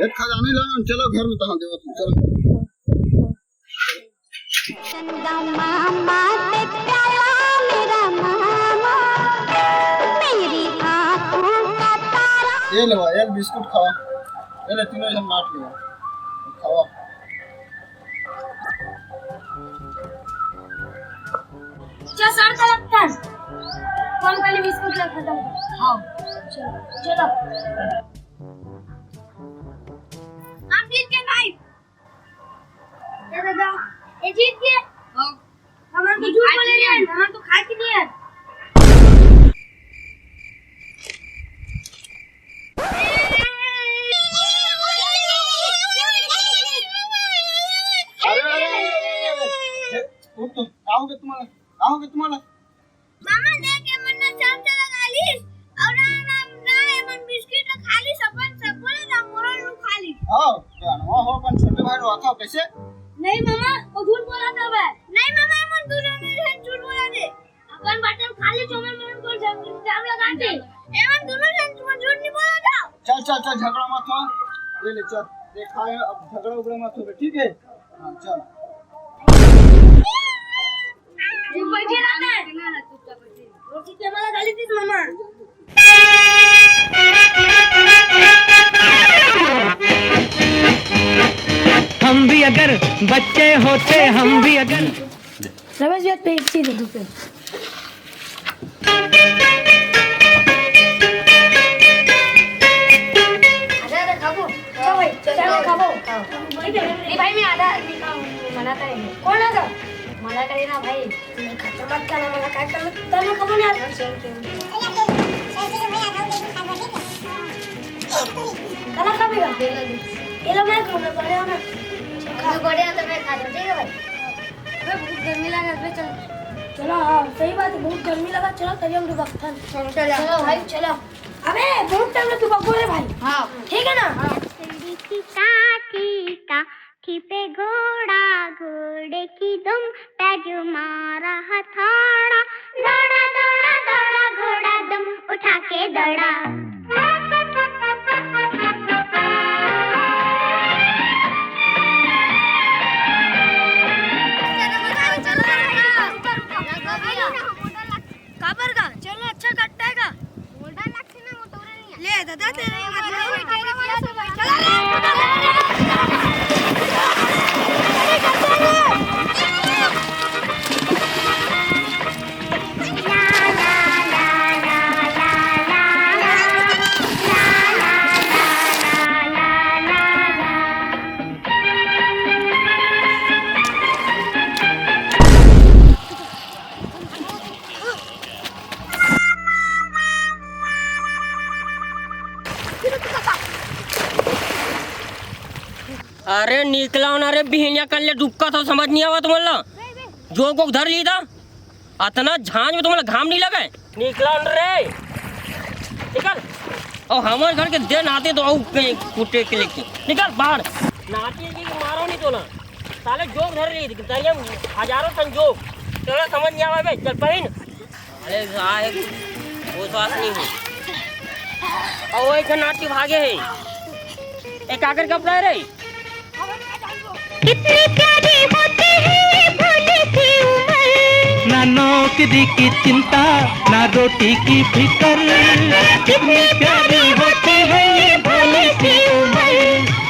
एक खजाने लाओ, चलो घर में तहाँ देवा तुम चलो। ये लो एक बिस्कुट खाओ, ये ले तीनों जन बांट लो खाओ। क्या सर लगता है कौन पहले बिस्कुट ला खत्म। हाँ चलो चलो हम जीत गए भाई। क्या दादा ये जीत गए। हाँ हमारे तो झूठ बोले नहीं, हमारे तो खा के नहीं है। आओगे तुम्हारा मामा लेके मन्ना चाल चला गालीस और ना मन बिस्किट खाली सपन सबले ना मोरल नु खाली। हां जानवा हो अपन छोटे भाई रो था कैसे। नहीं मामा वो झूठ बोला था बे। नहीं मामा मन दूर में झूठ बोला दे अपन बटन खाली चोमन मन को जाम लगा दे एमन दोनों जन तुम झूठ नहीं बोला था। चल चल चल झगड़ा मत हो, ये ले चल देखा है अब झगड़ा उगड़ा मत हो ठीक है। हां चल बैठे रहते हैं रोटी के मला गाली थी मामा। हम भी अगर बच्चे होते, हम भी अगर रमेश जी पे इसी दे दो पे आधा खाओ। चलो भाई चलो खाओ। नहीं भाई मैं आधा मना करेंगे। कौन आधा मला करे ना भाई तुम्हें खत्म मत करना मला काय करना तने खबर नहीं आता। खाना खाएगा ये लो मैं खाऊंगा बड़े हो ना खा बड़े हो तो मैं खा दूं ठीक है भाई। अबे बहुत गर्मी लगा है चल चलो। हां सही बात है बहुत गर्मी लगा चलो तभी हम दुबकथन चलो भाई चलो। अबे बहुत टाइम में दुबक बोले भाई। हां ठीक है ना। काठी पे घोड़ा घोड़े की दुम पैज मारा हथौड़ा दौड़ा दौड़ा दौड़ा घोड़ा दुम उठा के दौड़ा। काबर का चलो अच्छा कट्टेगा मोटा लगती ना मोटोरे नहीं ले दादा तेरे अरे निकला ना रे बिहनिया कर ले डुबका था समझ नहीं आवा तुम्हारा जो को धर ली था अतना झांझ में तुम्हारा घाम नहीं लगा निकला रे निकल। और हमारे घर के दिन आते तो आओ कहीं कुटे के लेके निकल बाहर नाटी की मारो नहीं तो ना साले जोक धर ली थी हजारों टन जोक चलो समझ नहीं आवा भाई चल पहन। अरे वो बात नहीं हुई और एक नाटी भागे है एक आकर कपड़ा है रे कितनी प्यारी होती है भोली सी उम्र, ना नौकरी की चिंता ना रोटी की फिकर। कितनी प्यारी होती है ये भोली सी उम्र,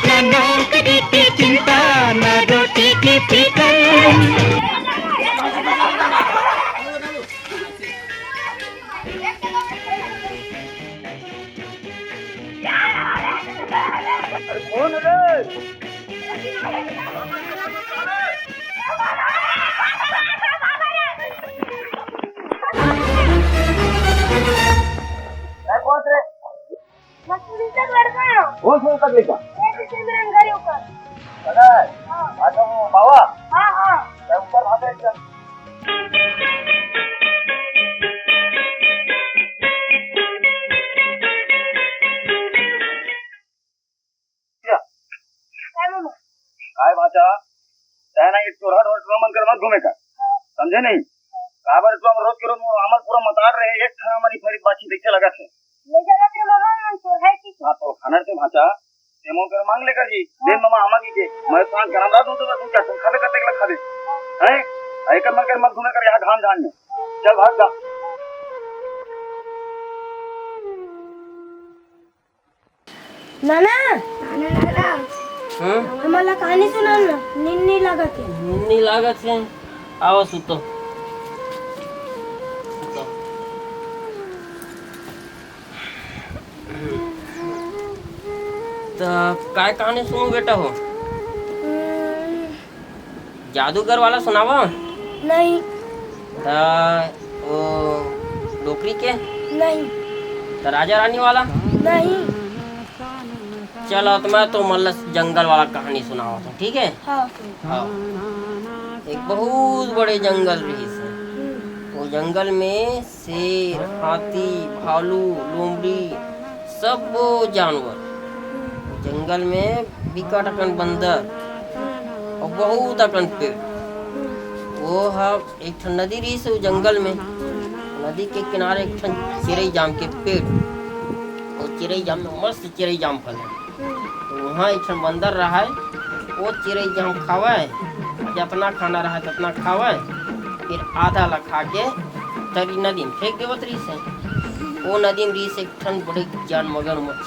ना नौकरी की चिंता ना रोटी की फिकर। कौन रे कौन सा तक लेगा अच्छा वो बाबा मैं ऊपर भागे भाचा ना एक चोरा मन कर मत घूमे का समझे नहीं काबर तो हम रोज के रोज हमार पूरा मतार रहे एक थाना हमारी फरीद बाची देखे लगा थे ले चला के मामा चोर है की हां तो खाना से भाचा तेमो कर मांग लेकर जी दे मामा आमा की के मैं सांस गरम रात हूं तो तू क्या तुम खाबे करते के खाबे हैं आई कर मत घूमे कर यहाँ घाम झान में चल भाग जा नाना हाँ हमारा कहानी सुना ना नींद नहीं लागत है नहीं लागत है आओ सुतो तो काय कहानी सुनो बेटा हो जादूगर वाला सुनावा नहीं तो वो डोकरी के नहीं तो राजा रानी वाला नहीं चलो तो मैं तो मतलब जंगल वाला कहानी सुनावा था ठीक है हाँ हाँ एक बहुत बड़े जंगल रही से वो जंगल में शेर हाथी भालू लोमड़ी सब वो जानवर जंगल में बिकट अकन बंदर और बहुत अकन पेड़ वो है एक ठन नदी रही से जंगल में नदी के किनारे एक ठन चिरई जाम के पेड़ और चिरई जाम में मस्त चिरई जाम फल है तो वहाँ एक ठन बंदर रहा है वो चिरई जाम खावा है जितना खाना रहा उतना खावा है फिर आधा ला खा के तरी नदी में फेंक देवत रही से वो नदी में रही से एक ठन बड़े जान मगरमच्छ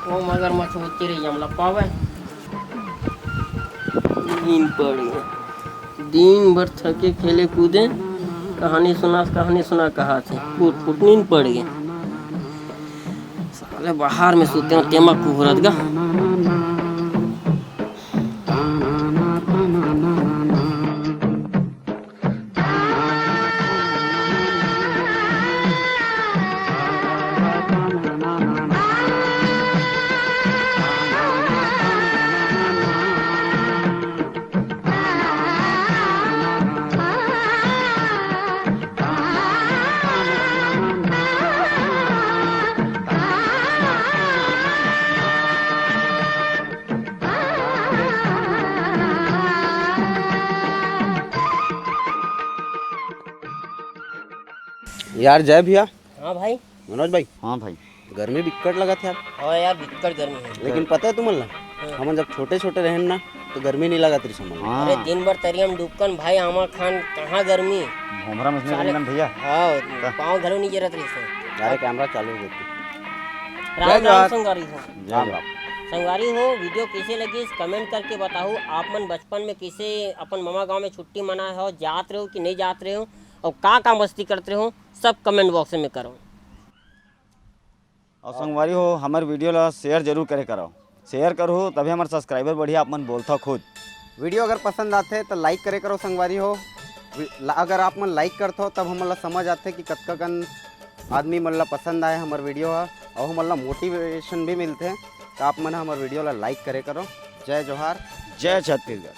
वो मगरमच्छ वो चिरई जाम ला पावे नींद पड़ गई दिन भर थके खेले कूदे कहानी सुना कहा थे फुट फुट नींद पड़ गई साले बाहर में सोते हो तेमा कुहरत गा यार जय भैया। हाँ भाई मनोज भाई। हाँ भाई गर्मी बिकट लगा था यार। हाँ यार बिकट गर्मी है लेकिन पता है तुम्हें हम जब छोटे छोटे रहन ना तो गर्मी नहीं लगा तेरी समझ। अरे दिन भर तरियम डूबकन भाई आमा खान कहाँ गर्मी घोमरा में भैया। हाँ पाँव घरों नहीं गिरत रही से अरे कैमरा चालू देती। राम राम संगवारी हो राम राम संगवारी हो वीडियो कैसे लगी कमेंट करके बताओ आप मन बचपन में कैसे अपन मामा गांव में छुट्टी मनाए हो जात रहे हो कि नहीं जात रहे हो और का मस्ती करते हो सब कमेंट बॉक्स में करो और संगवारी हो हमारे वीडियो ला शेयर जरूर करे करो शेयर करो तभी हमारे सब्सक्राइबर बढ़िया अपन बोलता खुद। वीडियो अगर पसंद आते तो लाइक करे करो संगवारी हो। अगर आप मन लाइक करते हो तब हमला समझ आते कि कतका कन आदमी मन पसंद आए हमारे वीडियो है और हमला मोटिवेशन भी मिलते हैं तो आप मन हमारे वीडियो ला लाइक करे करो। जय जोहार जय छत्तीसगढ़।